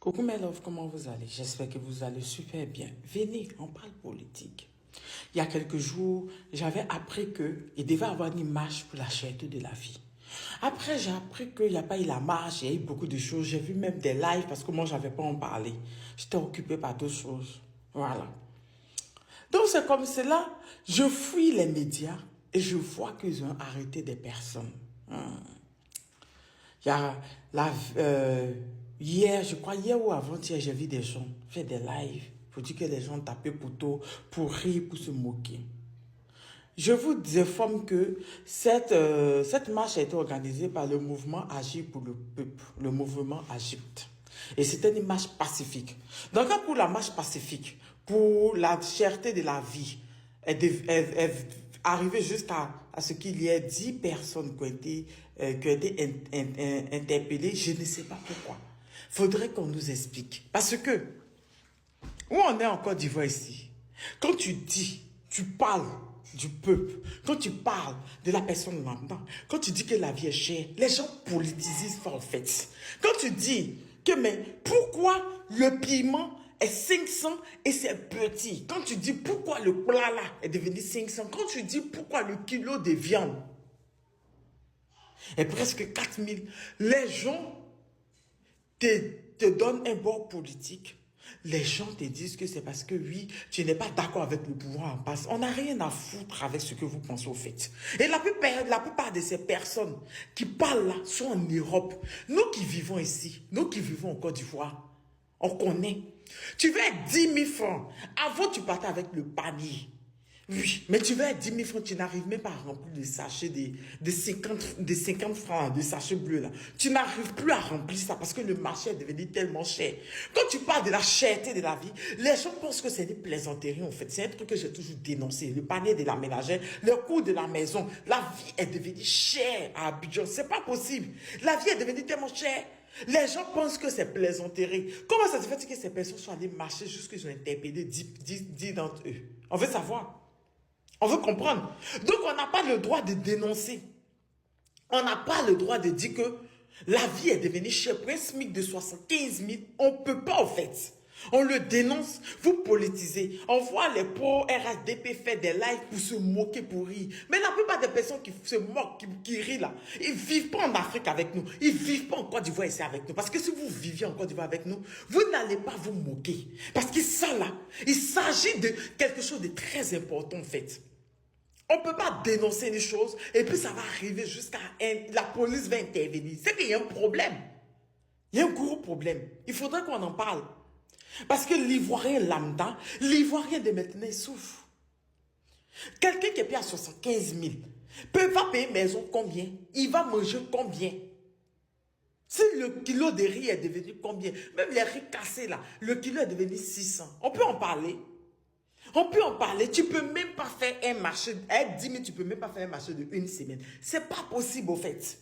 Coucou mes love, comment vous allez? J'espère que vous allez super bien. Venez, on parle politique. Il y a quelques jours, j'avais appris qu'il devait y avoir une marche pour la cherté de la vie. Après, j'ai appris qu'il n'y a pas eu la marche, il y a eu beaucoup de choses. J'ai vu même des lives parce que moi, je n'avais pas en parler. J'étais occupée par d'autres choses. Voilà. Donc, c'est comme cela, je fouille les médias et je vois qu'ils ont arrêté des personnes. Il y a hier, je crois, hier ou avant-hier, j'ai vu des gens faire des lives pour dire que les gens tapaient pour rire, pour se moquer. Je vous informe que cette marche a été organisée par le mouvement Agir pour le peuple, le mouvement Agite. Et c'était une marche pacifique. Donc, pour la marche pacifique, pour la cherté de la vie, elle arrivait jusqu'à ce qu'il y ait 10 personnes qui ont été interpellées. Je ne sais pas pourquoi. Faudrait qu'on nous explique. Parce que, où on est en Côte d'Ivoire ici, quand tu dis, tu parles du peuple, quand tu parles de la personne lambda, quand tu dis que la vie est chère, les gens politisent ça en fait. Quand tu dis que, mais pourquoi le piment est 500 et c'est petit? Quand tu dis pourquoi le plat là est devenu 500, quand tu dis pourquoi le kilo de viande est presque 4000, les gens te donnent un bord politique. Les gens te disent que c'est parce que oui, tu n'es pas d'accord avec le pouvoir en place. On n'a rien à foutre avec ce que vous pensez au fait. Et la plupart de ces personnes qui parlent là sont en Europe. Nous qui vivons ici, nous qui vivons en Côte d'Ivoire, on connaît. Tu veux être 10 000 francs. Avant, tu partais avec le panier. Oui, mais tu veux être 10 000 francs, tu n'arrives même pas à remplir le sachet de 50 francs, de sachet bleu là. Tu n'arrives plus à remplir ça parce que le marché est devenu tellement cher. Quand tu parles de la cherté de la vie, les gens pensent que c'est des plaisanteries en fait. C'est un truc que j'ai toujours dénoncé. Le panier de la ménagère, le coût de la maison. La vie est devenue chère à Abidjan. C'est pas possible. La vie est devenue tellement chère. Les gens pensent que c'est plaisanterie. Comment ça se fait que ces personnes sont allées marcher jusqu'à ce qu'ils ont interpellé 10 d'entre eux? On veut savoir. On veut comprendre. Donc, on n'a pas le droit de dénoncer. On n'a pas le droit de dire que la vie est devenue chère. Pour un SMIC de 75 000, on ne peut pas, en fait. On le dénonce, vous politisez. On voit les pauvres RHDP faire des lives pour se moquer, pour rire. Mais la plupart des personnes qui se moquent, qui rient là, ils ne vivent pas en Afrique avec nous. Ils ne vivent pas en Côte d'Ivoire ici avec nous. Parce que si vous viviez en Côte d'Ivoire avec nous, vous n'allez pas vous moquer. Parce que ça là, il s'agit de quelque chose de très important en fait. On ne peut pas dénoncer les choses et puis ça va arriver jusqu'à la police va intervenir. C'est qu'il y a un problème. Il y a un gros problème. Il faudrait qu'on en parle. Parce que l'Ivoirien lambda, l'Ivoirien de maintenant, il souffre. Quelqu'un qui est payé à 75 000 va payer maison combien? Il va manger combien? Si le kilo de riz est devenu combien? Même les riz cassés là, le kilo est devenu 600. On peut en parler. On peut en parler. Tu peux même pas faire un marché. Avec 10 000, tu peux même pas faire un marché de une semaine. C'est pas possible, au fait.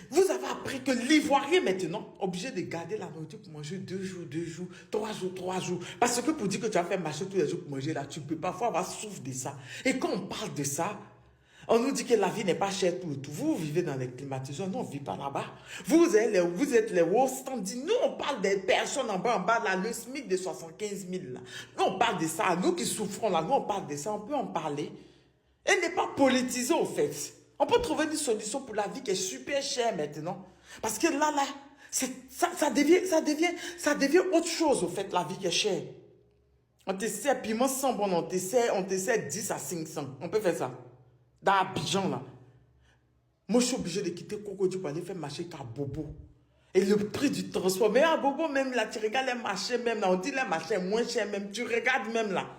Vous avez appris que l'Ivoirien, maintenant, obligé de garder la nourriture pour manger 2 jours, 2 jours, 3 jours, 3 jours. Parce que pour dire que tu vas faire marcher tous les jours pour manger, là, tu peux parfois avoir souffle de ça. Et quand on parle de ça, on nous dit que la vie n'est pas chère tout le tout. Vous vivez dans les climatiseurs, nous on ne vit pas là-bas. Vous êtes les hauts standards. Nous on parle des personnes en bas là, le SMIC de 75 000 là. Nous on parle de ça, nous qui souffrons là, nous on parle de ça, on peut en parler. Et n'est pas politisé au fait. On peut trouver une solution pour la vie qui est super chère maintenant. Parce que là, ça devient autre chose au fait, la vie qui est chère. On te sert piment sans bon, on te sert 10 à 500. On peut faire ça. Dans Abidjan, là. Moi, je suis obligé de quitter Cocody pour aller faire marcher à Bobo. Et le prix du transport. Mais à Bobo, même là, tu regardes les marchés, même là. On dit les marchés moins chers, même. Tu regardes même là.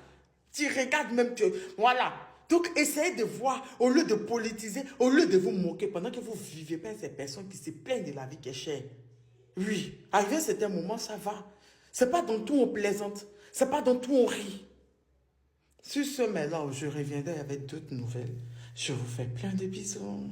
Tu regardes même. Voilà. Donc, essayez de voir, au lieu de politiser, au lieu de vous moquer, pendant que vous ne vivez pas ces personnes qui se plaignent de la vie qui est chère. Oui. Arrivé à un certain moment, ça va. C'est pas dans tout on plaisante. C'est pas dans tout on rit. Sur ce, mais là, je reviendrai avec d'autres nouvelles. Je vous fais plein de bisous.